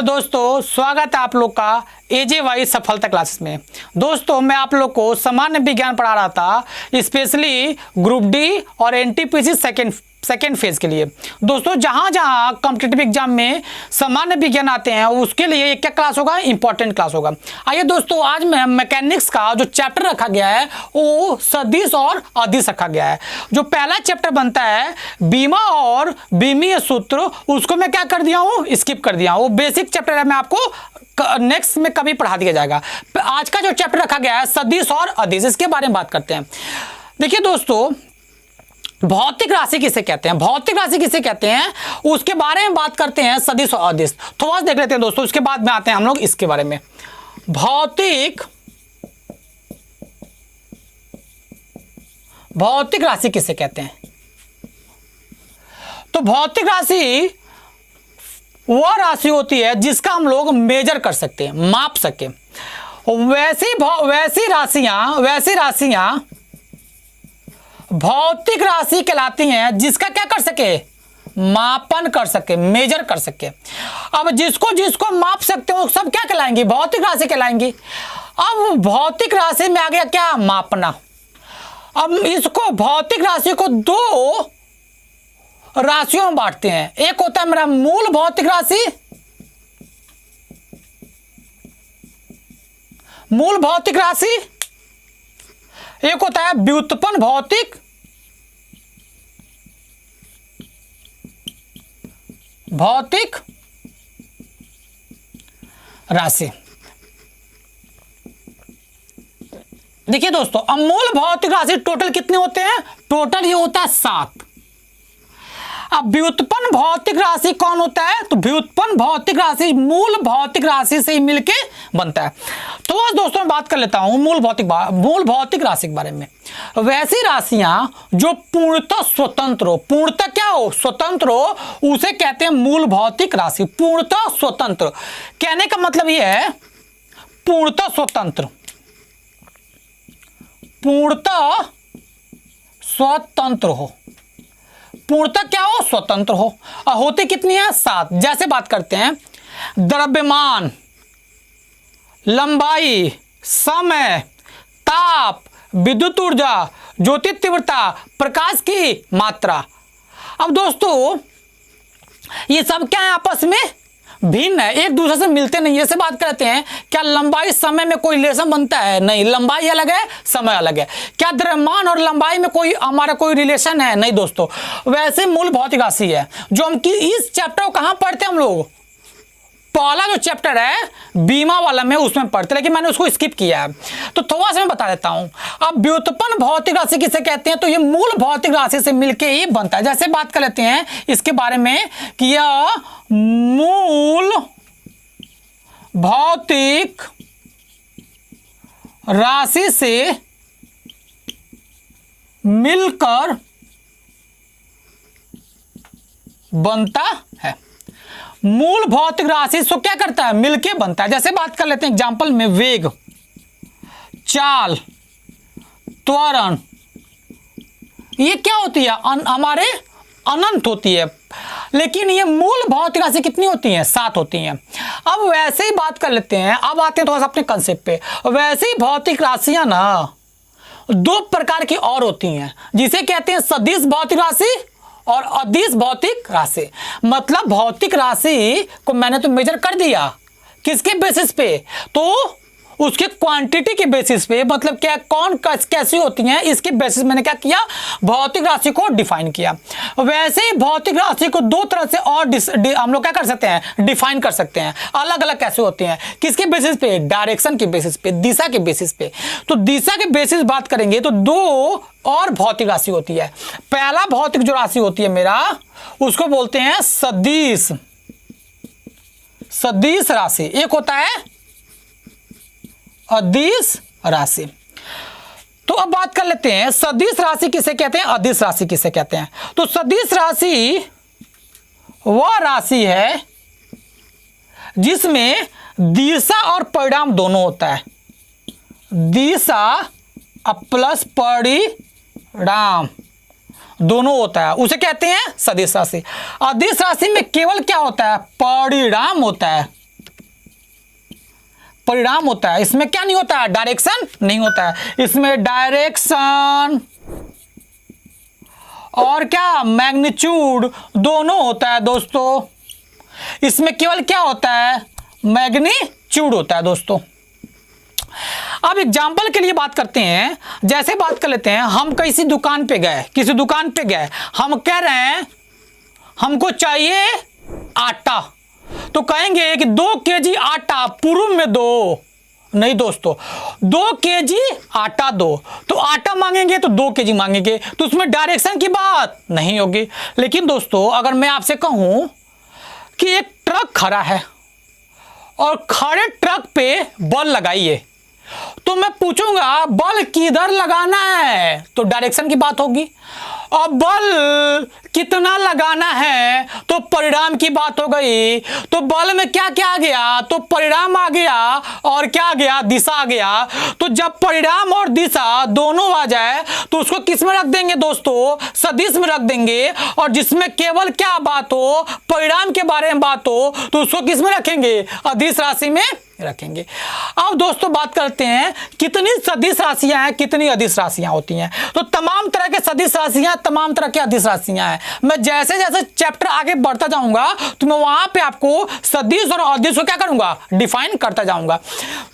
दोस्तों, स्वागत है आप लोग का AJY सफलता क्लासेस में। दोस्तों, मैं आप लोग को सामान्य विज्ञान पढ़ा रहा था, स्पेशली ग्रुप डी और NTPC सेकेंड फेज के लिए। दोस्तों, जहाँ जहाँ कॉम्पिटिटिव एग्जाम में सामान्य विज्ञान आते हैं उसके लिए एक क्या क्लास होगा, इंपॉर्टेंट क्लास होगा। आइए दोस्तों, आज मैं मैकेनिक्स का जो चैप्टर रखा गया है वो सदिश और अदिश रखा गया है। जो पहला चैप्टर बनता है बीमा और बीमीय सूत्र, उसको मैं क्या कर दिया हूँ, स्किप कर दिया हूँ। वो बेसिक चैप्टर है, मैं आपको नेक्स्ट में कभी पढ़ा दिया जाएगा। आज का जो चैप्टर रखा गया है सदिश और अदिश, इसके बारे में बात करते हैं। देखिए दोस्तों, भौतिक राशि किसे कहते हैं, भौतिक राशि किसे कहते हैं, उसके बारे में बात करते हैं सदिश और अदिश। थोड़ा सा देख लेते हैं दोस्तों, उसके बाद में आते हैं हम लोग इसके बारे में। भौतिक राशि किसे कहते हैं? तो भौतिक राशि वह राशि होती है जिसका हम लोग मेजर कर सकते हैं, माप सके। वैसी राशियां भौतिक राशि कहलाती हैं जिसका क्या कर सके, मापन कर सके, मेजर कर सके। अब जिसको माप सकते हो सब क्या कहलाएंगी, भौतिक राशि कहलाएंगी। अब भौतिक राशि में आ गया क्या, मापना। अब इसको भौतिक राशि को दो राशियों में बांटते हैं। एक होता है मेरा मूल भौतिक राशि, मूल भौतिक राशि। एक होता है व्युत्पन्न भौतिक राशि। देखिए दोस्तों, अमूल भौतिक राशि टोटल कितने होते हैं, टोटल ये होता है 7। अब व्युत्पन्न भौतिक राशि कौन होता है, तो व्युत्पन्न भौतिक राशि मूल भौतिक राशि से ही मिलके बनता है। तो आज दोस्तों मैं बात कर लेता हूं मूल भौतिक राशि के बारे में। वैसी राशियां जो पूर्णतः स्वतंत्र हो, पूर्णतः क्या हो, स्वतंत्र हो, उसे कहते हैं मूल भौतिक राशि। पूर्णतः स्वतंत्र कहने का मतलब यह है पूर्णतः स्वतंत्र, पूर्णतः स्वतंत्र हो, पूर्णतः क्या हो, स्वतंत्र हो। और होते कितनी है, 7। जैसे बात करते हैं द्रव्यमान, लंबाई, समय, ताप, विद्युत ऊर्जा, ज्योति तीव्रता, प्रकाश की मात्रा। अब दोस्तों ये सब क्या है, आपस में भिन्न है, एक दूसरे से मिलते नहीं। जैसे बात करते हैं क्या लंबाई समय में कोई रिलेशन बनता है, नहीं, लंबाई अलग है, समय अलग है। क्या द्रव्यमान और लंबाई में हमारा कोई रिलेशन है, नहीं दोस्तों। वैसे मूल भौतिक राशि है जो हम इस चैप्टर को कहाँ पढ़ते हैं हम लोग, पहला जो चैप्टर है बीमा वाला में उसमें पढ़ते, लेकिन मैंने उसको स्किप किया है। तो थोड़ा सा मैं बता देता हूं। अब व्युत्पन्न भौतिक राशि किसे कहते हैं, तो ये मूल भौतिक राशि से मिलके ही बनता है। जैसे बात कर लेते हैं इसके बारे में कि यह मूल भौतिक राशि से मिलकर बनता है। मूल भौतिक राशि सो क्या करता है, मिलके बनता है। जैसे बात कर लेते हैं एग्जांपल में, वेग, चाल, त्वरण, ये क्या होती है, हमारे अनंत होती है। लेकिन ये मूल भौतिक राशि कितनी होती हैं, 7 होती हैं। अब वैसे ही बात कर लेते हैं, अब आते हैं थोड़ा सा अपने कंसेप्ट पे। वैसे ही भौतिक राशियां ना 2 प्रकार की और होती हैं, जिसे कहते हैं सदिश भौतिक राशि और अदिश भौतिक राशि। मतलब भौतिक राशि को मैंने तो मेजर कर दिया, किसके बेसिस पे, तो उसके क्वांटिटी के बेसिस पे, मतलब क्या कौन कैसी होती हैं इसके बेसिस मैंने क्या किया, भौतिक राशि को डिफाइन किया। वैसे ही भौतिक राशि को 2 तरह से और हम लोग क्या कर सकते हैं, डिफाइन कर सकते हैं। अलग अलग कैसे होती हैं, किसके बेसिस पे, डायरेक्शन के बेसिस पे, दिशा के बेसिस पे। तो दिशा के बेसिस बात करेंगे तो 2 और भौतिक राशि होती है। पहला भौतिक जो राशि होती है मेरा, उसको बोलते हैं सदिश राशि। एक होता है अदिश राशि। तो अब बात कर लेते हैं सदिश राशि किसे कहते हैं, अदिश राशि किसे कहते हैं। तो सदिश राशि वह राशि है जिसमें दिशा और परिणाम दोनों होता है। दिशा प्लस परिणाम दोनों होता है, उसे कहते हैं सदिश राशि। अदिश राशि में केवल क्या होता है, परिणाम होता है। परिणाम होता है, इसमें क्या नहीं होता है, डायरेक्शन नहीं होता है, इसमें डायरेक्शन और क्या मैग्नीट्यूड दोनों होता है दोस्तों। इसमें केवल क्या होता है, मैग्नीट्यूड होता है दोस्तों। अब एग्जाम्पल के लिए बात करते हैं, जैसे बात कर लेते हैं, हम किसी दुकान पे गए, हम कह रहे हैं हमको चाहिए आटा, तो कहेंगे कि 2 केजी आटा पूर्व में दो, नहीं दोस्तों 2 केजी आटा दो, तो आटा मांगेंगे तो 2 केजी मांगेंगे, तो उसमें डायरेक्शन की बात नहीं होगी। लेकिन दोस्तों अगर मैं आपसे कहूं कि एक ट्रक खड़ा है और खड़े ट्रक पे बल लगाइए, तो मैं पूछूंगा बल किधर लगाना है, तो डायरेक्शन की बात होगी। और बल कितना लगाना है तो परिणाम की बात हो गई। तो बल में क्या क्या आ गया, तो परिणाम आ गया और क्या आ गया, दिशा आ गया। तो जब परिणाम और दिशा दोनों आ जाए तो उसको किस में रख देंगे दोस्तों, सदिश में रख देंगे। और जिसमें केवल क्या बात हो, परिणाम के बारे में बात हो, तो उसको किस में रखेंगे, अदिश राशि में रखेंगे। अब दोस्तों बात करते हैं कितनी सदिश राशियां हैं, कितनी अदिश राशियां होती हैं। तो तमाम तरह के सदिश राशियां, तमाम तरह की अदिश राशियां हैं। मैं जैसे जैसे चैप्टर आगे बढ़ता जाऊंगा तो मैं वहां पे आपको सदिश और अदिश को क्या करूंगा, डिफाइन करता जाऊंगा।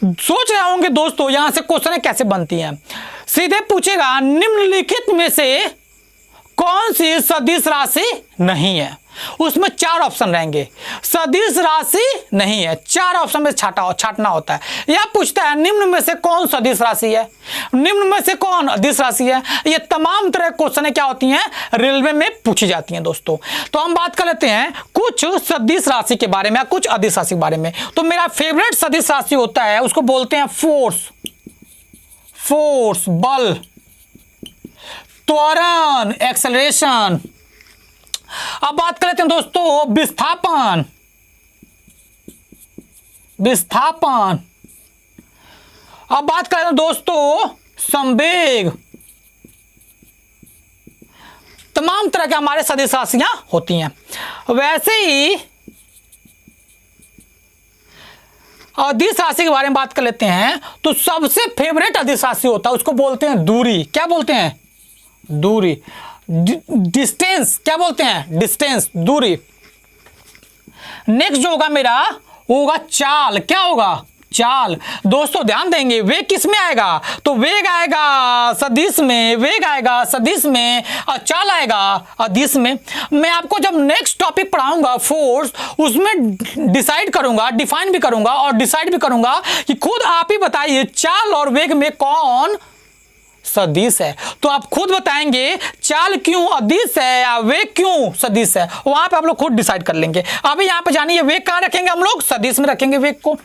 सोच रहे होंगे दोस्तों यहां से क्वेश्चन कैसे बनती हैं, सीधे पूछेगा निम्नलिखित में से कौन सी सदिश राशि नहीं है। उसमें 4 ऑप्शन रहेंगे, सदिश राशि नहीं है, 4 ऑप्शन में छाटना होता है। यह पूछता है निम्न में से कौन सदिश राशि है, निम्न में से कौन अदिश राशि है। ये तमाम तरह क्वेश्चन क्या होती हैं, रेलवे में पूछी जाती हैं दोस्तों। तो हम बात कर लेते हैं कुछ सदिश राशि के बारे में, कुछ अदिश राशि के बारे में। तो मेरा फेवरेट सदिश राशि होता है, उसको बोलते हैं फोर्स, बल, त्वरण, एक्सेलरेशन। अब बात कर लेते हैं दोस्तों विस्थापन। अब बात करें तो दोस्तों संवेग। तमाम तरह के हमारे सदिश राशियां होती हैं। वैसे ही अदिश राशि के बारे में बात कर लेते हैं, तो सबसे फेवरेट अदिश राशि होता है, उसको बोलते हैं दूरी। क्या बोलते हैं, दूरी। डिस्टेंस, क्या बोलते हैं, डिस्टेंस, दूरी। नेक्स्ट जो होगा मेरा वो होगा चाल। क्या होगा, चाल। दोस्तों ध्यान देंगे वेग किस में आएगा, तो वेग आएगा सदिश में, वेग आएगा सदिश में और चाल आएगा अदिश में। मैं आपको जब नेक्स्ट टॉपिक पढ़ाऊंगा फोर्स, उसमें डिसाइड करूंगा, डिफाइन भी करूंगा और डिसाइड भी करूंगा कि खुद आप ही बताइए चाल और वेग में कौन सदिश है। तो आप खुद बताएंगे चाल क्यों अदिश है या वेग क्यों सदिश है, वहां पे आप लोग खुद डिसाइड कर लेंगे। अभी यहां पे जानिए वेग कहां रखेंगे, हम लोग सदिश में रखेंगे वेग को।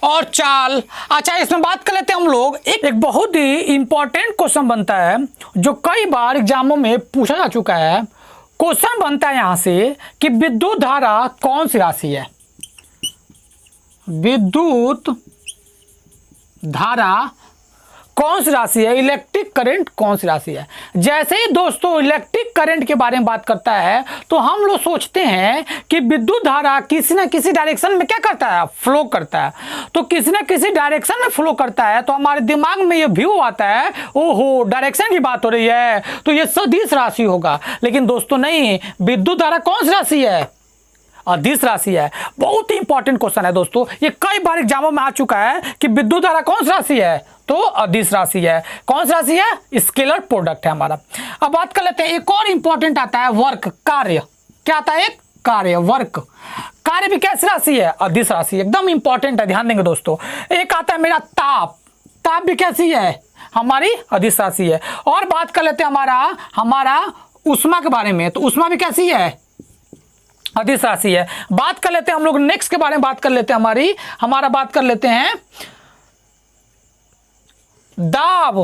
और चाल, अच्छा इसमें बात कर लेते हैं हम लोग, एक बहुत ही इंपॉर्टेंट क्वेश्चन बनता है जो कई बार एग्जामों में पूछा जा चुका है। क्वेश्चन बनता है यहां से कि विद्युत धारा कौन सी राशि है, विद्युत धारा कौन सी राशि है, इलेक्ट्रिक करंट कौन सी राशि है। जैसे ही दोस्तों इलेक्ट्रिक करंट के बारे में बात करता है तो हम लोग सोचते हैं कि विद्युत धारा किसी न किसी डायरेक्शन में क्या करता है, फ्लो करता है। तो किसी न किसी डायरेक्शन में फ्लो करता है तो हमारे दिमाग में ये व्यू आता है, ओहो डायरेक्शन की बात हो रही है तो ये सदिश राशि होगा। लेकिन दोस्तों नहीं, विद्युत धारा कौन सी राशि है, अदिश राशि है। बहुत ही इंपॉर्टेंट क्वेश्चन है दोस्तों, ये कई बार एग्जामों में आ चुका है कि विद्युत धारा कौन सी राशि है, तो अदिश राशि है। कौन सी राशि है, स्केलर प्रोडक्ट है हमारा। अब बात कर लेते हैं एक और इंपॉर्टेंट आता है वर्क, कार्य। क्या आता है, एक कार्य, वर्क। कार्य भी कैसी राशि है, अदिश राशि, एकदम इंपॉर्टेंट है, ध्यान देंगे दोस्तों। एक आता है मेरा ताप, ताप भी कैसी है, हमारी अदिश राशि है। और बात कर लेते हैं हमारा उष्मा के बारे में, तो उष्मा भी कैसी है, अदिश राशि है। बात कर लेते हैं हम लोग नेक्स्ट के बारे में, बात कर लेते हैं हमारा बात कर लेते हैं दाब।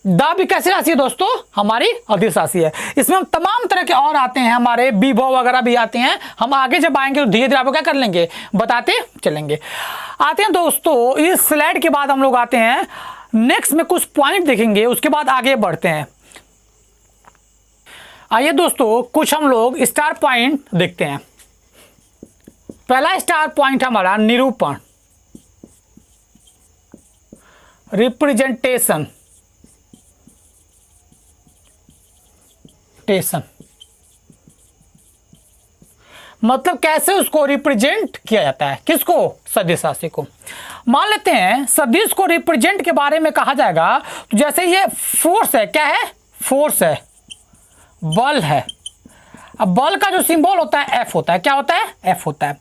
दाब भी कैसी राशि है दोस्तों, हमारी अदिश राशि है। इसमें हम तमाम तरह के और आते हैं, हमारे विभव वगैरह भी आते हैं। हम आगे जब आएंगे तो धीरे धीरे आपको क्या कर लेंगे, बताते चलेंगे। आते हैं दोस्तों इस स्लाइड के बाद हम लोग आते हैं नेक्स्ट में कुछ पॉइंट देखेंगे, उसके बाद आगे बढ़ते हैं। आइए दोस्तों कुछ हम लोग स्टार पॉइंट देखते हैं। पहला स्टार पॉइंट हमारा निरूपण, रिप्रेजेंटेशन, मतलब कैसे उसको रिप्रेजेंट किया जाता है, किसको, सदिश राशि को। मान लेते हैं सदिश को रिप्रेजेंट के बारे में कहा जाएगा तो जैसे ये फोर्स है, क्या है, फोर्स है, बल है। अब बल का जो सिंबल होता है एफ होता है, क्या होता है, एफ होता है।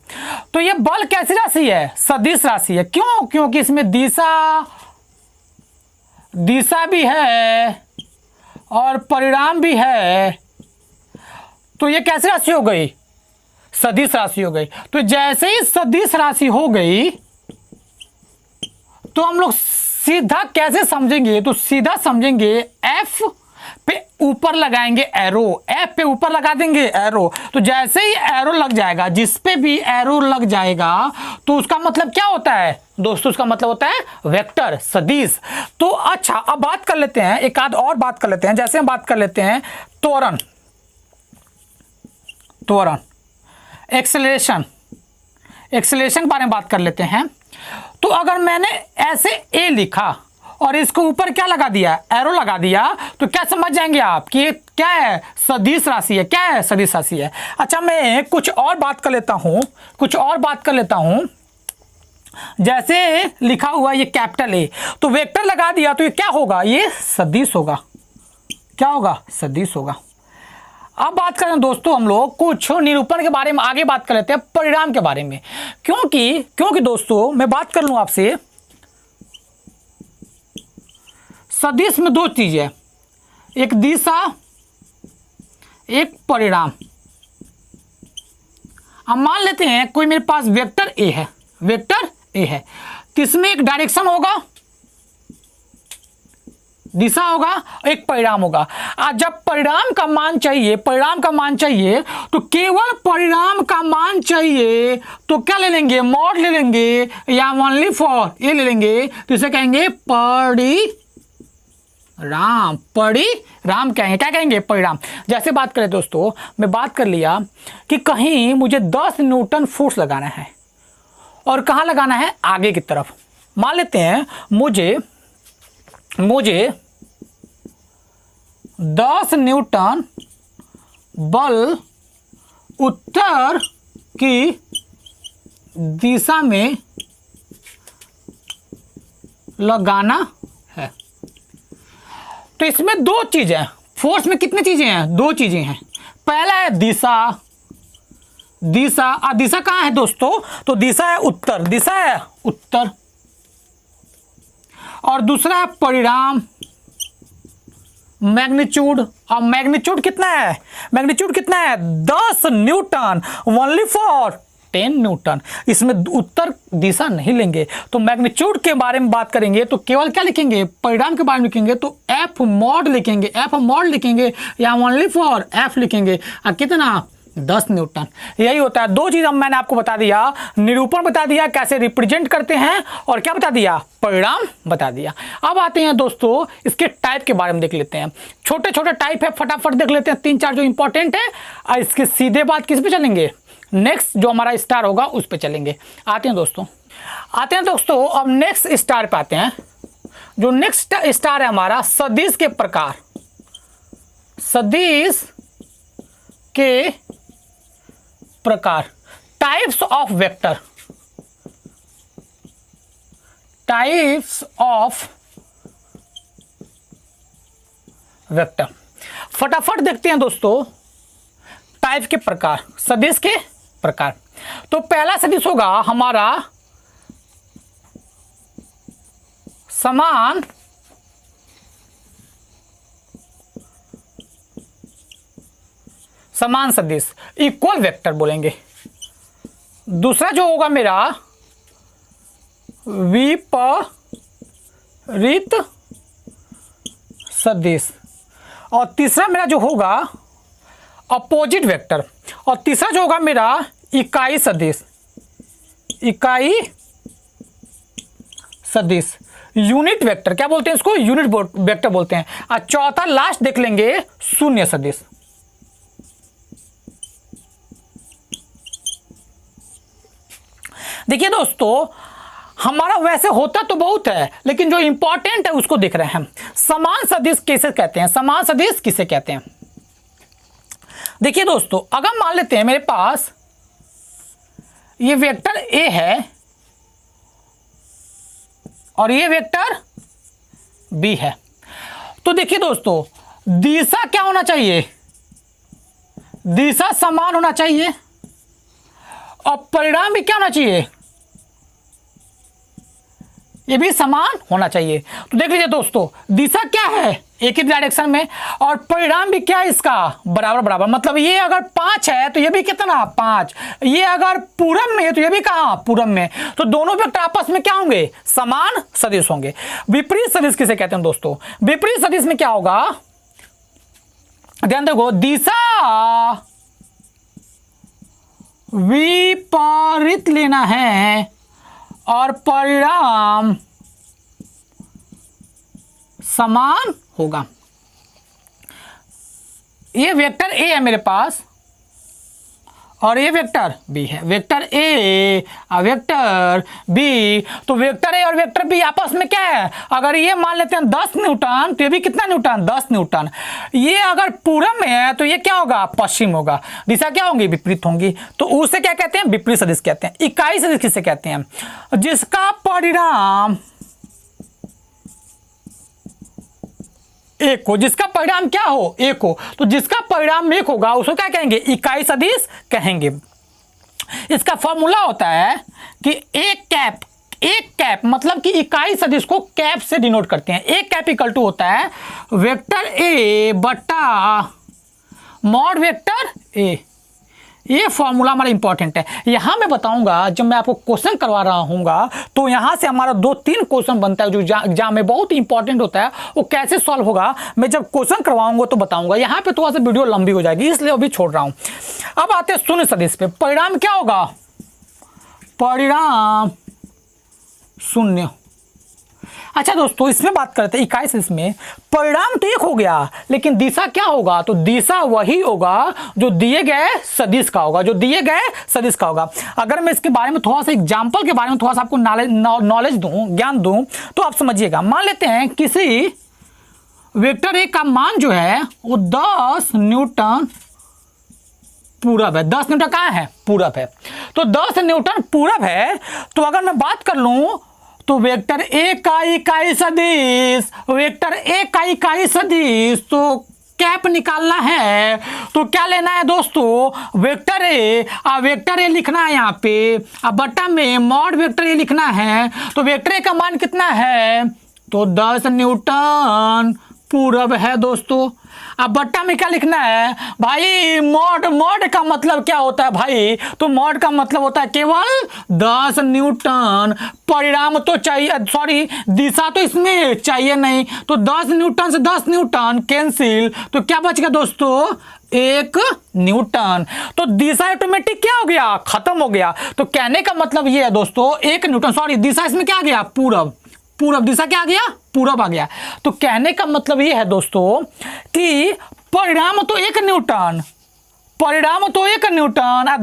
तो ये बल कैसी राशि है, सदिश राशि है। क्यों, क्योंकि इसमें दिशा भी है और परिणाम भी है। तो ये कैसी राशि हो गई, सदिश राशि हो गई। तो जैसे ही सदिश राशि हो गई तो हम लोग सीधा कैसे समझेंगे, तो सीधा समझेंगे एफ पे ऊपर लगाएंगे एरो, एफ पे ऊपर लगा देंगे एरो। तो जैसे ही एरो लग जाएगा, जिस पे भी एरो लग जाएगा तो उसका मतलब क्या होता है दोस्तों, उसका मतलब होता है वेक्टर, सदिश। तो अच्छा अब बात कर लेते हैं, एक आध और बात कर लेते हैं। जैसे हम बात कर लेते हैं त्वरण, एक्सेलरेशन के बारे में बात कर लेते हैं। तो अगर मैंने ऐसे ए लिखा और इसको ऊपर क्या लगा दिया, एरो लगा दिया, तो क्या समझ जाएंगे आप कि क्या है, सदिश राशि है। क्या है, सदिश राशि है। अच्छा मैं कुछ और बात कर लेता हूं। जैसे लिखा हुआ ये कैपिटल ए, तो वेक्टर लगा दिया तो ये क्या होगा, ये सदिश होगा। क्या होगा, सदिश होगा। अब बात करें दोस्तों हम लोग कुछ निरूपण के बारे में आगे बात कर लेते हैं, परिणाम के बारे में। क्योंकि दोस्तों मैं बात कर लूं आपसे, सदिश में दो चीजें हैं, एक दिशा, एक परिणाम। अब मान लेते हैं कोई मेरे पास वेक्टर ए है, तो इसमें एक डायरेक्शन होगा, दिशा होगा, एक परिणाम होगा। आज जब परिणाम का मान चाहिए तो केवल परिणाम का मान चाहिए तो क्या ले लेंगे, मॉड ले लेंगे या ओनली फॉर ये ले लेंगे, तो इसे कहेंगे परिणाम कहेंगे परिणाम। जैसे बात करें दोस्तों, मैं बात कर लिया कि कहीं मुझे 10 न्यूटन फोर्स लगाना है और कहाँ लगाना है, आगे की तरफ। मान लेते हैं मुझे 10 न्यूटन बल उत्तर की दिशा में लगाना है। तो इसमें दो चीजें, फोर्स में कितनी चीजें हैं, दो चीजें हैं। पहला है दिशा कहाँ है दोस्तों, तो दिशा है उत्तर, और दूसरा है परिणाम, मैग्नीट्यूड। और मैग्नीट्यूड कितना है, 10 न्यूटन, ओनली फॉर 10 न्यूटन। इसमें उत्तर दिशा नहीं लेंगे। तो मैग्नीट्यूड के बारे में बात करेंगे तो केवल क्या लिखेंगे, परिणाम के बारे में लिखेंगे तो एफ मॉड लिखेंगे या ओनली फॉर एफ लिखेंगे। कितना, 10 न्यूटन। यही होता है। दो चीज मैंने आपको बता दिया, निरूपण बता दिया कैसे रिप्रेजेंट करते हैं, और क्या बता दिया, परिणाम बता दिया। अब आते हैं दोस्तों इसके टाइप के बारे में देख लेते हैं। छोटे छोटे टाइप है, फटाफट देख लेते हैं 3-4 जो इंपॉर्टेंट है, और इसके सीधे बात किस पे चलेंगे, नेक्स्ट जो हमारा स्टार होगा उस पे चलेंगे। आते हैं दोस्तों अब नेक्स्ट स्टार पे आते हैं। जो नेक्स्ट स्टार है हमारा सदिश के प्रकार, टाइप्स ऑफ वेक्टर। फटाफट देखते हैं दोस्तों टाइप के प्रकार, सदिश के प्रकार। तो पहला सदिश होगा हमारा समान सदिश, इक्वल वेक्टर बोलेंगे। दूसरा जो होगा मेरा विपरीत सदिश, और तीसरा मेरा जो होगा अपोजिट वेक्टर, और तीसरा जो होगा मेरा इकाई सदिश, यूनिट वेक्टर। क्या बोलते हैं इसको, यूनिट वेक्टर बोलते हैं। और चौथा लास्ट देख लेंगे शून्य सदिश। देखिए दोस्तों, हमारा वैसे होता तो बहुत है, लेकिन जो इंपॉर्टेंट है उसको देख रहे हैं हम। समान सदिश किसे कहते हैं? समान सदिश किसे कहते हैं? देखिए दोस्तों, अगर मान लेते हैं मेरे पास ये वेक्टर ए है और ये वेक्टर बी है, तो देखिए दोस्तों, दिशा क्या होना चाहिए? दिशा समान होना चाहिए और परिणाम भी क्या होना चाहिए? ये भी समान होना चाहिए। तो देख लीजिए दोस्तों, दिशा क्या है? एक ही डायरेक्शन में, और परिणाम भी क्या है इसका? बराबर बराबर। मतलब ये अगर 5 है तो ये भी कितना? 5। ये अगर पूरब में है तो ये भी कहाँ? पूरब में। तो दोनों वेक्टर आपस में क्या होंगे? समान सदिश होंगे। विपरीत सदिश किसे कहते हैं दोस्तों? विपरीत सदिश में क्या होगा? ध्यान देखो, दिशा विपरीत लेना है और परिणाम समान होगा। ये वेक्टर ए है मेरे पास और ये वेक्टर बी है। वेक्टर ए और वेक्टर बी, तो वेक्टर ए और वेक्टर बी आपस में क्या है? अगर ये मान लेते हैं 10 न्यूटन, तो ये भी कितना न्यूटन? 10 न्यूटन। ये अगर पूरब में है तो ये क्या होगा? पश्चिम होगा। दिशा क्या होंगी? विपरीत होंगी। तो उसे क्या कहते हैं? विपरीत सदिश कहते हैं। इकाई सदिश किसे कहते हैं? जिसका परिणाम एक हो। जिसका परिणाम क्या हो? एक हो। तो जिसका परिणाम एक होगा उसको क्या कहेंगे? इकाई सदिश कहेंगे। इसका फॉर्मूला होता है कि एक कैप मतलब कि इकाई सदिश को कैप से डिनोट करते हैं। एक कैप इक्वल टू होता है वेक्टर ए बटा मॉड वेक्टर ए। ये फॉर्मूला हमारा इंपॉर्टेंट है। यहां मैं बताऊंगा, जब मैं आपको क्वेश्चन करवा रहा हूँगा तो यहां से हमारा 2-3 क्वेश्चन बनता है जो एग्जाम में बहुत इंपॉर्टेंट होता है। वो कैसे सॉल्व होगा मैं जब क्वेश्चन करवाऊंगा तो बताऊंगा। यहां पे थोड़ा सा वीडियो लंबी हो जाएगी, इसलिए अभी छोड़ रहा हूं। अब आते हैं शून्य सदिश पे। परिणाम क्या होगा? परिणाम शून्य। अच्छा दोस्तों, इसमें बात करते हैं इकाई सदिश में। परिणाम तो एक हो गया, लेकिन दिशा क्या होगा? तो दिशा वही होगा जो दिए गए सदिश का होगा, जो दिए गए सदिश का होगा। अगर मैं इसके बारे में थोड़ा सा एग्जांपल के बारे में थोड़ा सा आपको नॉलेज दूं, ज्ञान दूं, तो आप समझिएगा। मान लेते हैं किसी वेक्टर ए का मान जो है वो 10 न्यूटन पूरब है। 10 न्यूटन कहाँ है? पूरब है। तो 10 न्यूटन पूरब है, तो अगर मैं बात कर लूं तो वेक्टर ए का इकाई सदिश, वेक्टर ए का इकाई सदिश, तो कैप निकालना है तो क्या लेना है दोस्तों? वेक्टर ए लिखना है यहाँ पे, अब बटा में मॉड वेक्टर ए लिखना है। तो वेक्टर ए का मान कितना है? तो 10 न्यूटन पूरब है दोस्तों। अब बट्टा में क्या लिखना है भाई? मॉड का मतलब क्या होता है भाई? तो मॉड का मतलब होता है केवल 10 न्यूटन। परिणाम तो चाहिए, सॉरी दिशा तो इसमें चाहिए नहीं। तो 10 न्यूटन से 10 न्यूटन कैंसिल, तो क्या बच गया दोस्तों? 1 न्यूटन। तो दिशा ऑटोमेटिक क्या हो गया? खत्म हो गया। तो कहने का मतलब ये है दोस्तों, 1 न्यूटन, सॉरी दिशा इसमें क्या आ गया? पूरब। पूरब दिशा क्या आ गया? पूरब आ गया। तो कहने का मतलब ये है दोस्तों कि परिणाम तो 1 न्यूटन, परिणाम तो 1 न्यूटन,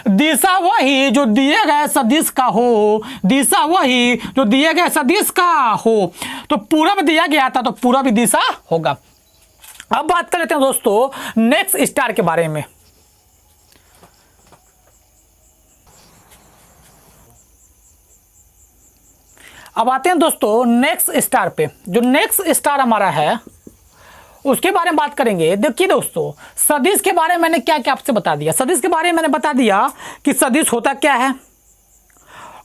दिशा वही जो दिए गए सदिश का हो, दिशा वही जो दिए गए सदिश का हो। तो पूरब दिया गया था तो पूरब ही दिशा होगा। अब बात कर लेते हैं दोस्तों नेक्स्ट स्टार के बारे में। अब आते हैं दोस्तों नेक्स्ट स्टार पे। जो नेक्स्ट स्टार हमारा है उसके बारे में बात करेंगे। देखिए दोस्तों, सदिश के बारे में मैंने क्या क्या आपसे बता दिया। सदिश के बारे में मैंने बता दिया कि सदिश होता क्या है,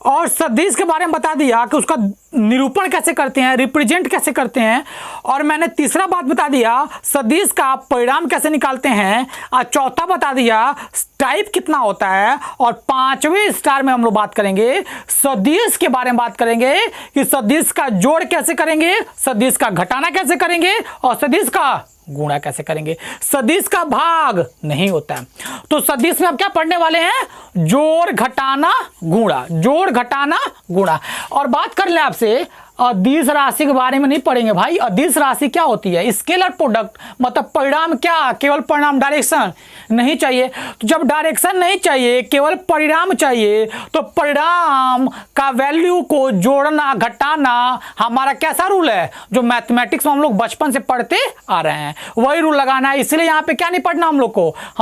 और सदिश के बारे में बता दिया कि उसका निरूपण कैसे करते हैं, रिप्रेजेंट कैसे करते हैं। और मैंने तीसरा बात बता दिया सदिश का परिणाम कैसे निकालते हैं, और चौथा बता दिया टाइप कितना होता है। और 5वें स्टार में हम लोग बात करेंगे सदिश के बारे में, बात करेंगे कि सदिश का जोड़ कैसे करेंगे, सदिश का घटाना कैसे करेंगे, और सदिश का गुणा कैसे करेंगे। सदिश का भाग नहीं होता है। तो सदिश में आप क्या पढ़ने वाले हैं? जोड़ घटाना गुणा, जोड़ घटाना गुणा। और बात कर ले आपसे अदिश राशि के बारे में नहीं पढ़ेंगे भाई। अदिश राशि क्या होती है? स्केलर प्रोडक्ट, मतलब परिणाम क्या? केवल परिणाम, डायरेक्शन नहीं चाहिए। तो जब डायरेक्शन नहीं चाहिए, केवल परिणाम चाहिए, तो परिणाम का वैल्यू को जोड़ना घटाना हमारा कैसा रूल है? जो मैथमेटिक्स में हम लोग बचपन से पढ़ते आ रहे हैं, वही रूल लगाना है। इसलिए यहाँ पे क्या नहीं पढ़ना हम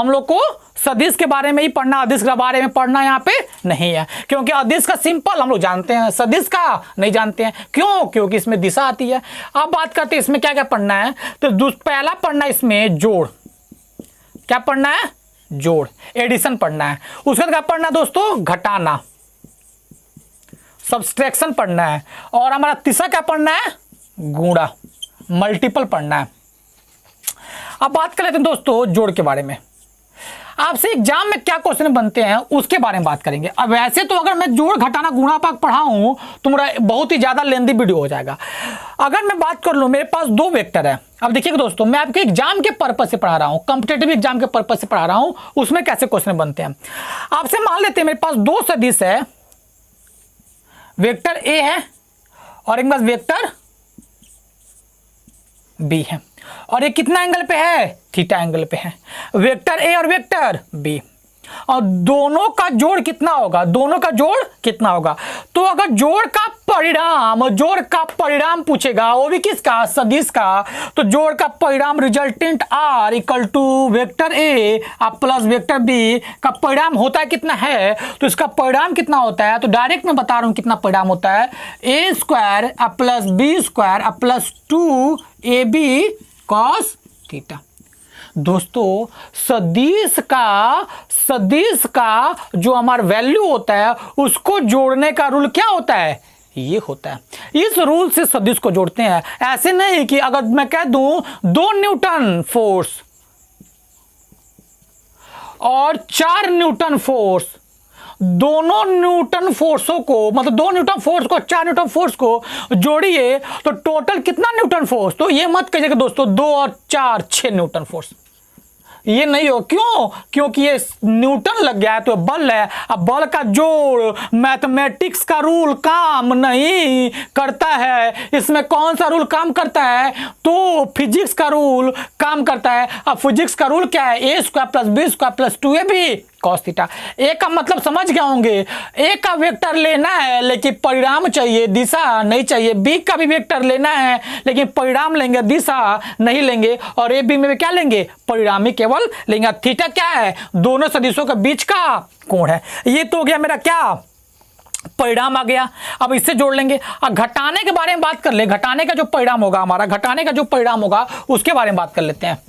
लोग को सदिश के बारे में ही पढ़ना, अदिश के बारे में पढ़ना यहाँ पे नहीं है। क्योंकि अदिश का सिंपल हम लोग जानते हैं, सदिश का नहीं जानते हैं। क्यों? क्योंकि इसमें दिशा आती है। अब बात करते हैं इसमें क्या क्या पढ़ना है। तो पहला पढ़ना है इसमें जोड़। क्या पढ़ना है? जोड़, एडिशन पढ़ना है। उसके बाद क्या पढ़ना है दोस्तों? घटाना, सब्सट्रैक्शन पढ़ना है। और हमारा तीसरा क्या पढ़ना है? गुणा, मल्टीपल पढ़ना है। अब बात कर लेते हैं दोस्तों जोड़ के बारे में। आपसे एग्जाम में क्या क्वेश्चन बनते हैं उसके बारे में बात करेंगे। अब वैसे तो अगर मैं जोड़ घटाना गुणा पाक पढ़ाऊं तो मेरा बहुत ही ज्यादा लेंदी वीडियो हो जाएगा। अगर मैं बात कर लूं, मेरे पास दो वेक्टर है। अब देखिएगा दोस्तों, मैं आपके एग्जाम के पर्पज से पढ़ा रहा हूं, कॉम्पिटेटिव एग्जाम के पर्पज से पढ़ा रहा हूं। उसमें कैसे क्वेश्चन बनते हैं आपसे मान लेते हैं मेरे पास दो सदिश है, वेक्टर ए है और एक पास वेक्टर बी है। और ये कितना एंगल पे है? थीटा एंगल पे है। वेक्टर ए और वेक्टर बी, और दोनों का जोड़ कितना होगा? दोनों का जोड़ कितना होगा? तो अगर जोड़ का परिणाम पूछेगा, वो भी किसका? सदिश का। तो जोड़ का परिणाम resultant R equal to vector A plus vector B का परिणाम होता है कितना है? तो इसका परिणाम कितना होता है? तो डायरेक्ट मैं बता रहा हूं कितना परिणाम होता है। A square plus B square plus 2ab cos theta. दोस्तों सदिश का जो हमारा वैल्यू होता है उसको जोड़ने का रूल क्या होता है? ये होता है। इस रूल से सदिश को जोड़ते हैं। ऐसे नहीं कि अगर मैं कह दूं 2 न्यूटन फोर्स और 4 न्यूटन फोर्स, दोनों न्यूटन फोर्सों को, मतलब 2 न्यूटन फोर्स को 4 न्यूटन फोर्स को जोड़िए तो टोटल कितना न्यूटन फोर्स? तो ये मत कहिएगा दोस्तों 2 और 4 6 न्यूटन फोर्स, ये नहीं हो। क्यों? क्योंकि ये न्यूटन लग गया है तो बल है। अब बल का जोड़ मैथमेटिक्स का रूल काम नहीं करता है। इसमें कौन सा रूल काम करता है? तो फिजिक्स का रूल काम करता है। अब फिजिक्स का रूल क्या है? A square plus B square plus 2ab cos theta. A का मतलब समझ गए होंगे, ए का वेक्टर लेना है लेकिन परिणाम चाहिए, दिशा नहीं चाहिए। बी का भी वेक्टर लेना है लेकिन परिणाम लेंगे, दिशा नहीं लेंगे। और ए बी में भी क्या लेंगे? परिणाम ही केवल लेंगे। थीटा क्या है? दोनों सदिशों के बीच का कोण है। ये तो हो गया मेरा क्या? परिणाम आ गया। अब इससे जोड़ लेंगे। अब घटाने के बारे में बात कर ले। घटाने का जो परिणाम होगा हमारा, घटाने का जो परिणाम होगा उसके बारे में बात कर लेते हैं।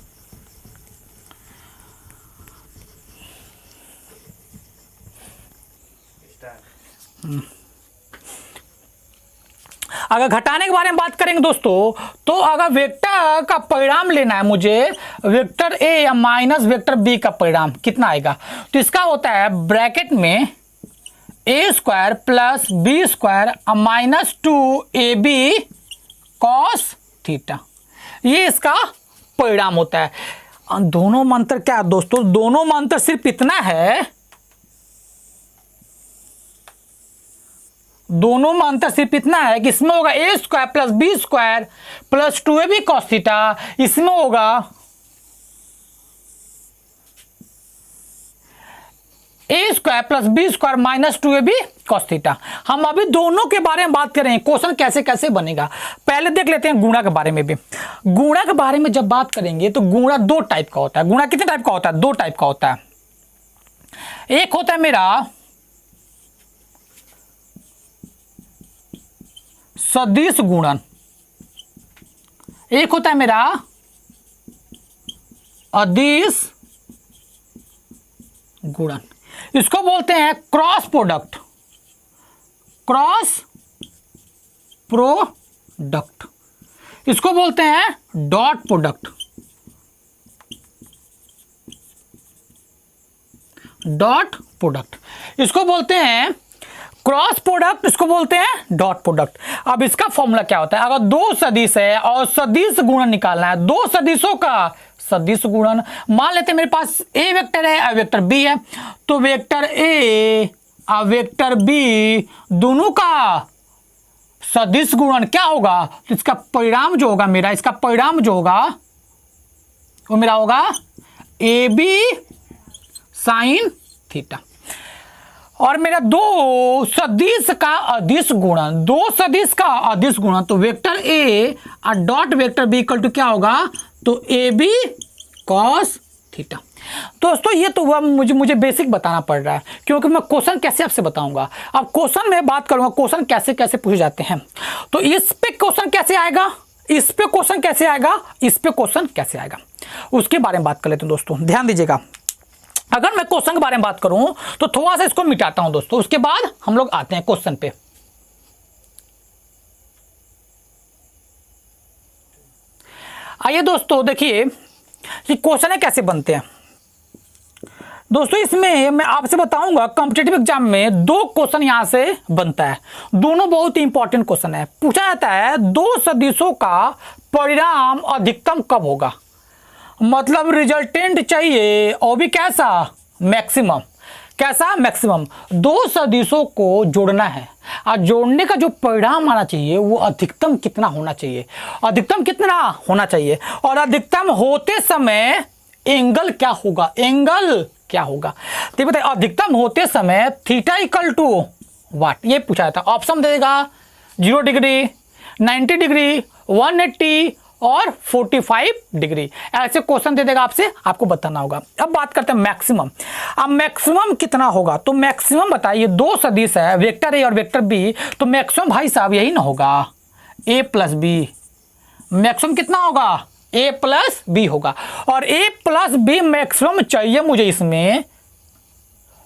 अगर घटाने के बारे में बात करेंगे दोस्तों, तो अगर वेक्टर का परिणाम लेना है मुझे, वेक्टर ए या माइनस वेक्टर बी का परिणाम कितना आएगा? तो इसका होता है ब्रैकेट में a square plus B square minus 2ab cos theta. ये इसका परिणाम होता है। दोनों में अंतर क्या है दोस्तों? दोनों में अंतर सिर्फ इतना है, दोनों में अंतर सिर्फ इतना है कि इसमें होगा a square plus B square plus 2ab cos theta, इसमें होगा a square plus B square minus 2ab cos theta. हम अभी दोनों के बारे में बात करें, क्वेश्चन कैसे कैसे बनेगा। पहले देख लेते हैं गुणा के बारे में भी। गुणा के बारे में जब बात करेंगे तो गुणा 2 टाइप का होता है। गुणा कितने टाइप का होता है? 2 टाइप का होता है। एक होता है मेरा सदिश गुणन, एक होता है मेरा अदिश गुणन। इसको बोलते हैं क्रॉस प्रोडक्ट, क्रॉस प्रोडक्ट। इसको बोलते हैं डॉट प्रोडक्ट, डॉट प्रोडक्ट। इसको बोलते हैं क्रॉस प्रोडक्ट, इसको बोलते हैं डॉट प्रोडक्ट। अब इसका फॉर्मूला क्या होता है? अगर 2 सदिश है और सदिश गुणन निकालना है, 2 सदिशों का सदिश गुणन। मान लेते हैं मेरे पास ए वेक्टर है और वेक्टर बी है, तो वेक्टर ए और वेक्टर बी दोनों का सदिश गुणन क्या होगा, तो इसका परिणाम जो होगा मेरा, इसका परिणाम जो होगा वो मेरा होगा ए बी साइन थीटा। और मेरा दो सदिश का अदिश गुणन, दो सदिश का अदिश गुणन, तो वेक्टर ए और dot vector B equal to क्या होगा, तो ए बी कॉस थीटा। दोस्तों ये तो हुआ मुझे बेसिक बताना पड़ रहा है, क्योंकि मैं क्वेश्चन कैसे आपसे बताऊंगा। अब क्वेश्चन में बात करूंगा क्वेश्चन कैसे कैसे पूछे जाते हैं, तो इस पे क्वेश्चन कैसे आएगा, इस पे क्वेश्चन कैसे आएगा, इस पे क्वेश्चन कैसे आएगा, उसके बारे में बात कर लेते हैं दोस्तों। ध्यान दीजिएगा, अगर मैं क्वेश्चन के बारे में बात करूं तो थोड़ा सा इसको मिटाता हूं दोस्तों, उसके बाद हम लोग आते हैं क्वेश्चन पे। आइए दोस्तों देखिए कि क्वेश्चन कैसे बनते हैं। दोस्तों इसमें मैं आपसे बताऊंगा कॉम्पिटिटिव एग्जाम में दो क्वेश्चन यहां से बनता है, दोनों बहुत ही इंपॉर्टेंट क्वेश्चन है। पूछा जाता है दो सदिशों का परिणाम अधिकतम कब होगा, मतलब रिजल्टेंट चाहिए और भी कैसा, मैक्सिमम। कैसा, मैक्सिमम। दो सदिशों को जोड़ना है और जोड़ने का जो परिणाम आना चाहिए वो अधिकतम कितना होना चाहिए, अधिकतम कितना होना चाहिए, और अधिकतम होते समय एंगल क्या होगा, एंगल क्या होगा। तो बताइए अधिकतम होते समय थीटा इक्वल टू वाट, ये पूछा जाता है। ऑप्शन देगा 0 डिग्री, 90 डिग्री, 180 और 45 डिग्री, ऐसे क्वेश्चन दे देगा आपसे, आपको बताना होगा। अब बात करते हैं मैक्सिमम। अब मैक्सिमम कितना होगा, तो मैक्सिमम बताइए, दो सदिश है वेक्टर ए और वेक्टर बी, तो मैक्सिमम भाई साहब यही ना होगा ए प्लस बी। मैक्सिमम कितना होगा, ए प्लस बी होगा, और ए प्लस बी मैक्सिमम चाहिए मुझे इसमें,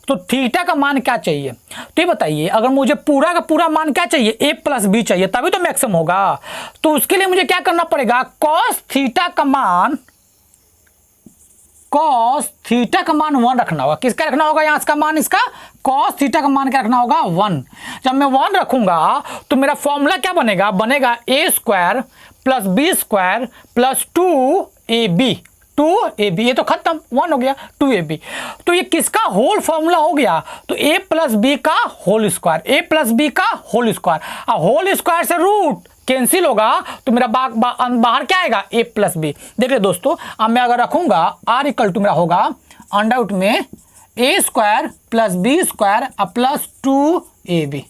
तो थीटा का मान क्या चाहिए। तो ये बताइए अगर मुझे पूरा का पूरा मान क्या चाहिए, ए प्लस बी चाहिए, तभी तो मैक्सिमम होगा। तो उसके लिए मुझे क्या करना पड़ेगा, कॉस थीटा का मान, कॉस थीटा का मान 1 रखना होगा। किसका रखना होगा, यहां इसका मान, इसका कॉस थीटा का मान क्या रखना होगा, 1। जब मैं 1 रखूंगा तो मेरा फॉर्मूला क्या बनेगा, बनेगा a square plus B square plus 2ab, 2ab, ये तो खत्म, 1 हो गया, 2ab। तो ये किसका होल फॉर्मूला हो गया, तो a प्लस बी का whole square, a plus B का होल स्क्वायर, और होल स्क्वायर से रूट कैंसिल होगा, तो मेरा बाहर क्या आएगा, a प्लस बी। देखिए दोस्तों अब मैं अगर रखूंगा r इक्वल टू मेरा होगा अंडर रूट में a square plus B square plus 2ab,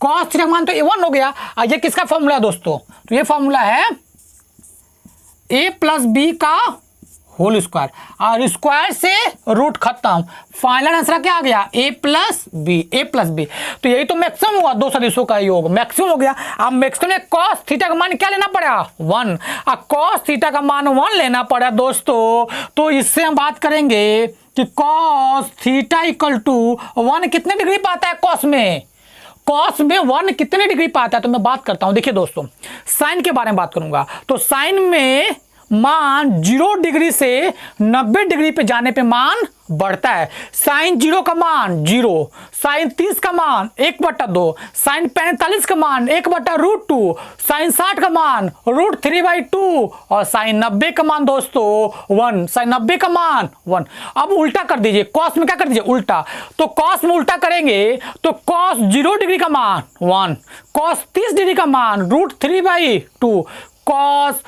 cos theta मान तो 1 हो गया। ये किसका फॉर्मूला है दोस्तों, तो ये फॉर्मूला है a प्लस बी का होल स्क्वायर, और स्क्वायर से रूट खत्म, फाइनल आंसर क्या आ गया, a plus B, a plus B. तो यही तो मैक्सिमम हुआ, दो सदिशों का योग मैक्सिमम हो गया। अब मैक्सिमम में कॉस थीटा का मान क्या लेना पड़ा, 1। अब कॉस थीटा का मान 1 लेना पड़ा दोस्तों, तो इससे हम बात करेंगे कि कॉस थीटा इक्वल टू 1 कितने डिग्री पाता है कॉस में, कॉस में 1 कितने डिग्री पाता है, तो मैं बात करता हूं। देखिए दोस्तों साइन के बारे में बात करूंगा, तो साइन में मान 0 डिग्री से 90 डिग्री पे जाने पे मान बढ़ता है। साइन 0 का मान 0, साइन 30 का मान 1/2, साइन 45 का मान 1/√2, साइन 60 का मान √3/2, और साइन 90 का मान दोस्तों 1, साइन 90 का मान 1। अब उल्टा कर दीजिए, कॉस में क्या कर दीजिए, उल्टा। तो कॉस में उल्टा करेंगे तो कॉस 0 डिग्री का मान 1, कॉस 30 डिग्री का मान √3/2, कॉस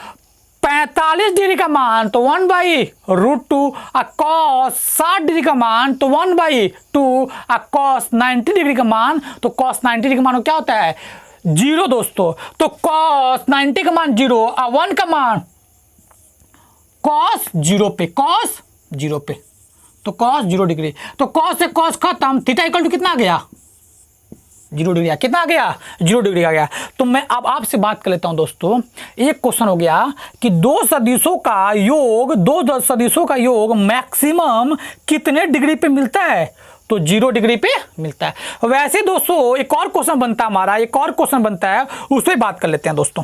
45 डिग्री का मान तो 1/√2, और कॉस 60 डिग्री का मान तो 1/2, और कॉस 90 डिग्री का मान, तो कॉस 90 डिग्री का मान क्या होता है, 0 दोस्तों। तो कॉस 90 का मान 0 और 1 का मान कॉस 0 पे, कॉस 0 पे, तो कॉस 0 डिग्री, तो कॉस से कॉस खत्म, थीटा इक्वल टू कितना आ गया, 0 डिग्री। कितना आ गया, 0 डिग्री आ गया। तो मैं अब आपसे बात कर लेता हूं दोस्तों, एक क्वेश्चन हो गया कि दो सदिशों का योग मैक्सिमम कितने डिग्री पे मिलता है, तो 0 डिग्री पे मिलता है। वैसे दोस्तों एक और क्वेश्चन बनता है हमारा, एक और क्वेश्चन बनता है, उस पर बात कर लेते हैं दोस्तों।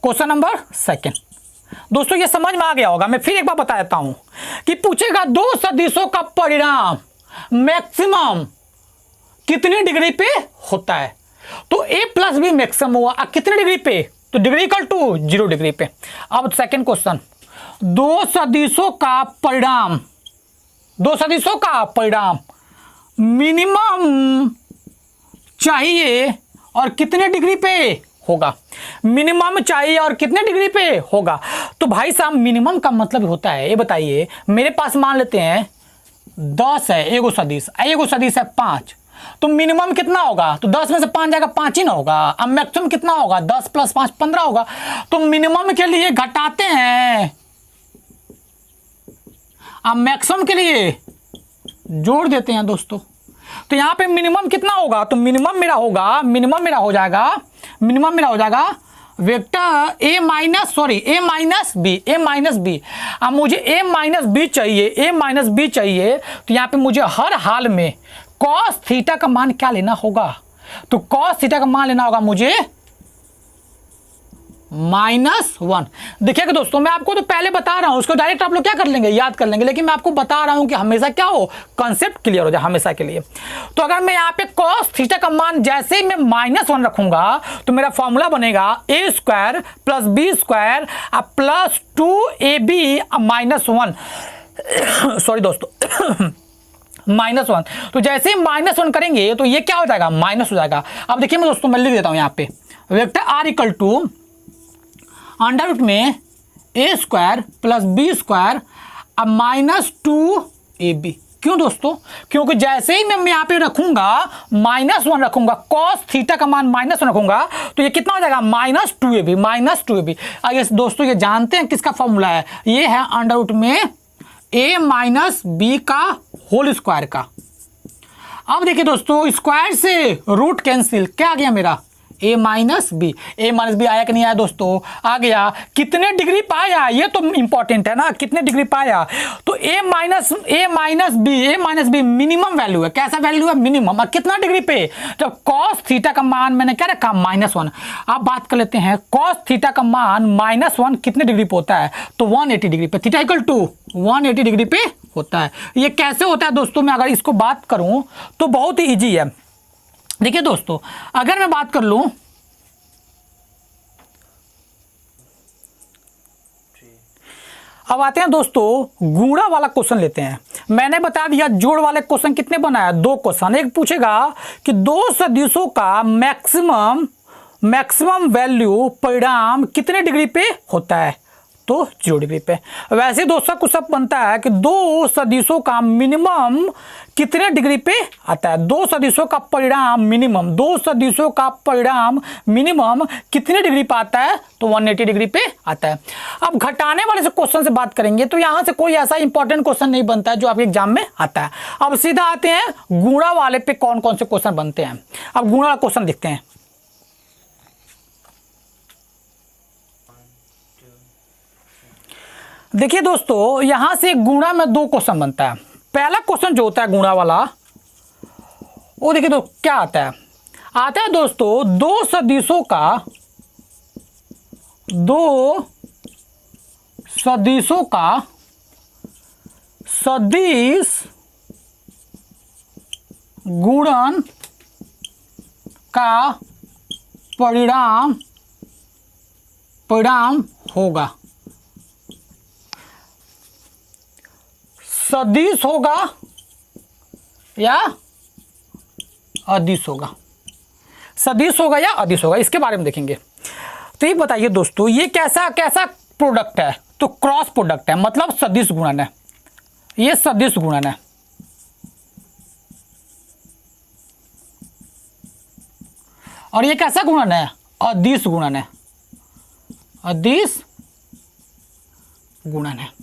क्वेश्चन नंबर 2 दोस्तों, ये समझ में आ गया होगा, मैं फिर एक बार बता देता हूं कि पूछेगा दो सदिशों का परिणाम मैक्सिमम कितने डिग्री पे होता है, तो a प्लस बी मैक्सिमम हुआ, कितने डिग्री पे, तो डिग्री इक्वल टू 0 डिग्री पे। अब सेकंड क्वेश्चन, दो सदिशों का परिणाम मिनिमम चाहिए और कितने डिग्री पे होगा, मिनिमम चाहिए और कितने डिग्री पे होगा। तो भाई साहब मिनिमम का मतलब होता है, ये बताइए मेरे पास मान लेते हैं 10 है एगो सदिश है 5, तो मिनिमम कितना होगा, तो 10 में से 5 जाएगा 5 ही ना होगा। अब मैक्सिमम कितना होगा, 10 + 5 15 होगा। तो मिनिमम के लिए घटाते हैं, अब मैक्सिमम के लिए जोड़ देते हैं दोस्तों। तो यहां पे मिनिमम कितना होगा, तो मिनिमम मेरा हो जाएगा वेक्टर ए माइनस बी। अब मुझे ए माइनस बी चाहिए, तो यहाँ पे मुझे हर हाल में कॉस थीटा का मान क्या लेना होगा, तो कॉस थीटा का मान लेना होगा मुझे -1। देखिएगा दोस्तों मैं आपको तो पहले बता रहा हूं, उसको डायरेक्ट आप लोग क्या कर लेंगे, याद कर लेंगे, लेकिन मैं आपको बता रहा हूं कि हमेशा क्या हो, कंसेप्ट क्लियर हो जाए हमेशा के लिए। तो अगर मैं यहाँ पे cos थीटा का मान जैसे ही मैं -1 रखूंगा तो मेरा फॉर्मूला बनेगा a² + b² + 2ab -1 सॉरी दोस्तों -1। तो जैसे ही -1 करेंगे तो ये क्या हो जाएगा, माइनस हो जाएगा। अब देखिए मैं दोस्तों मैं लिख देता हूं यहाँ पे वेक्टर r = अंडर में a² + b² -2ab। क्यों दोस्तों, क्योंकि जैसे ही मैं यहाँ पे रखूंगा -1 रखूंगा, cos थीटा का मान -1 रखूंगा तो ये कितना हो जाएगा, -2ab। आइए दोस्तों ये जानते हैं किसका फॉर्मूला है, ये है अंडर में a - b का होल स्क्वायर का। अब देखिए दोस्तों स्क्वायर से रूट कैंसिल, क्या आ गया मेरा a - b आया कि नहीं आया दोस्तों, आ गया। कितने डिग्री पाया, ये तो इंपॉर्टेंट है ना, कितने डिग्री पाया, तो a - b मिनिमम वैल्यू है, कैसा वैल्यू है, मिनिमम। कितना डिग्री पे, जब cos थीटा का मान मैंने क्या रखा, -1। अब बात कर लेते हैं cos थीटा का मान -1 कितने डिग्री पे होता है, तो 180 डिग्री पे, थीटा = 180 डिग्री पे होता है। ये कैसे होता है दोस्तों, मैं अगर इसको बात करूं तो बहुत ही ईजी है। देखिए दोस्तों अगर मैं बात कर लूं, अब आते हैं दोस्तों गुणा वाला क्वेश्चन लेते हैं। मैंने बता दिया जोड़ वाले क्वेश्चन कितने बनाया, 2 क्वेश्चन। एक पूछेगा कि 2 सदिशों का मैक्सिमम वैल्यू परिणाम कितने डिग्री पे होता है, तो 0 डिग्री पे। वैसे दोस्तों कुछ सब बनता है कि 2 सदिशों का मिनिमम कितने डिग्री पे आता है, 2 सदिशों का परिणाम मिनिमम कितने डिग्री पे आता है, तो 180 डिग्री पे आता है। अब घटाने वाले से क्वेश्चन से बात करेंगे तो यहां से कोई ऐसा इंपॉर्टेंट क्वेश्चन नहीं बनता है जो आपके एग्जाम में आता है। अब सीधा आते हैं गुणा वाले पे, कौन कौन से क्वेश्चन बनते हैं। अब गुणा वाला क्वेश्चन देखते हैं। देखिए दोस्तों यहां से गुणा में 2 क्वेश्चन बनता है। पहला क्वेश्चन जो होता है गुणा वाला, वो देखिए तो क्या आता है दोस्तों, 2 सदिशों का सदिश गुणन का परिणाम होगा। सदिश होगा या अदिश होगा, सदिश होगा या अदिश होगा, इसके बारे में देखेंगे। तो ये बताइए दोस्तों ये कैसा प्रोडक्ट है, तो क्रॉस प्रोडक्ट है, मतलब सदिश गुणन है, ये सदिश गुणन है। और ये कैसा गुणन है, अदिश गुणन है, अदिश गुणन है।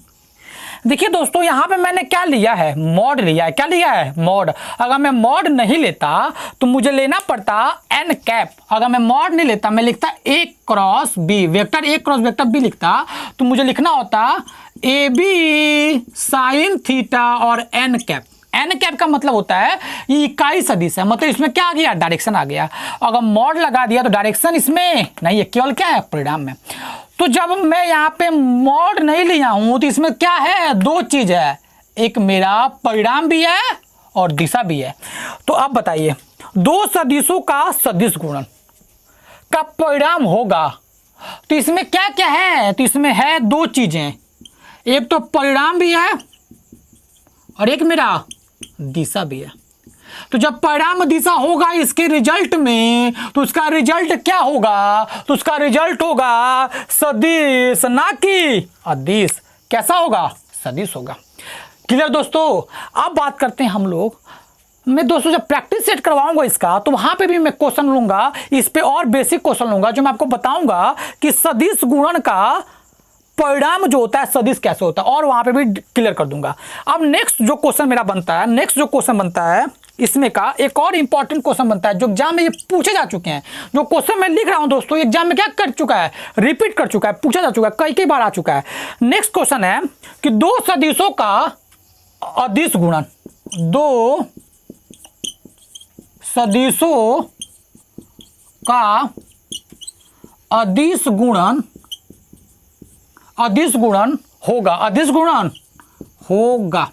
देखिए दोस्तों यहाँ पे मैंने क्या लिया है, मॉड लिया है। क्या लिया है, मॉड। अगर मैं मॉड नहीं लेता तो मुझे लेना पड़ता n कैप। अगर मैं मॉड नहीं लेता, मैं लिखता a cross b, vector a cross vector b लिखता, तो मुझे लिखना होता ab साइन थीटा और n कैप। n कैप का मतलब होता है ये इकाई सदिश है, मतलब इसमें क्या आ गया, डायरेक्शन आ गया। अगर मॉड लगा दिया तो डायरेक्शन इसमें नहीं है, केवल क्या है, परिणाम में। तो जब मैं यहाँ पे मॉड नहीं लिया हूं तो इसमें क्या है, 2 चीज है, एक मेरा परिणाम भी है और दिशा भी है। तो अब बताइए 2 सदिशों का सदिश गुणन का परिणाम होगा, तो इसमें क्या क्या है, तो इसमें है 2 चीजें, एक तो परिणाम भी है और एक मेरा दिशा भी है। तो जब परिणाम दिशा होगा इसके रिजल्ट में, तो उसका रिजल्ट क्या होगा? तो उसका रिजल्ट होगा सदिश, ना कि अदिश। कैसा होगा? सदिश होगा। क्लियर दोस्तों? अब बात करते हैं हम लोग, मैं दोस्तों जब प्रैक्टिस सेट करवाऊंगा इसका, तो वहां पे भी मैं क्वेश्चन लूंगा, इस पे और बेसिक क्वेश्चन लूंगा, जो मैं आपको बताऊंगा कि सदिश गुणन का परिणाम जो होता है सदिश कैसे होता है, और वहां पे भी क्लियर कर दूंगा। अब नेक्स्ट जो क्वेश्चन मेरा बनता है, नेक्स्ट जो क्वेश्चन बनता है इसमें का एक और इंपॉर्टेंट क्वेश्चन बनता है, जो एग्जाम में ये पूछे जा चुके हैं। जो क्वेश्चन मैं लिख रहा हूं दोस्तों, एग्जाम में क्या कर चुका है? रिपीट कर चुका है, पूछा जा चुका है, कई कई बार आ चुका है। नेक्स्ट क्वेश्चन है कि दो सदिशों का अदिश गुणन, दो सदिशों का अदिश गुणन होगा, अदिश गुणन होगा।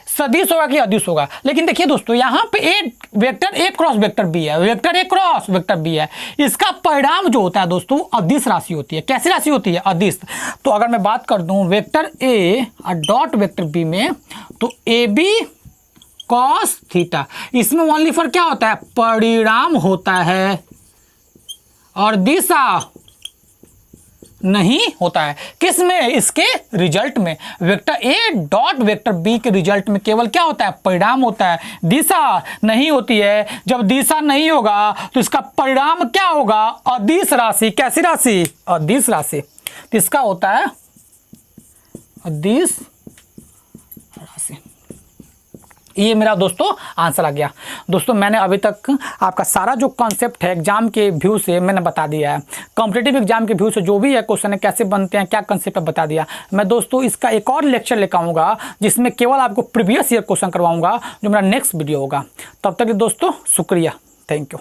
सदिश होगा कि अदिश होगा? लेकिन देखिए दोस्तों, यहां पे एक vector a cross vector b है, vector a cross vector b है, इसका परिणाम जो होता है दोस्तों अदिश राशि होती है। कैसी राशि होती है? अदिश। तो अगर मैं बात कर दूं वेक्टर ए और डॉट वेक्टर बी में, तो ए बी कॉस थीटा, इसमें ओनली फॉर क्या होता है? परिणाम होता है, और दिशा नहीं होता है। किस में? इसके रिजल्ट में। Vector A dot vector B के रिजल्ट में केवल क्या होता है? परिणाम होता है, दिशा नहीं होती है। जब दिशा नहीं होगा तो इसका परिणाम क्या होगा? अदिश राशि। कैसी राशि? अदिश राशि। तो इसका होता है अदिश राशि। ये मेरा दोस्तों आंसर आ गया। दोस्तों मैंने अभी तक आपका सारा जो कॉन्सेप्ट है एग्जाम के व्यू से मैंने बता दिया है, कॉम्पिटिटिव एग्जाम के व्यू से जो भी है क्वेश्चन है, कैसे बनते हैं, क्या कंसेप्ट है, बता दिया। मैं दोस्तों इसका एक और लेक्चर लेकर आऊँगा, जिसमें केवल आपको प्रीवियस ईयर क्वेश्चन करवाऊँगा, जो मेरा नेक्स्ट वीडियो होगा। तब तक दोस्तों शुक्रिया, थैंक यू।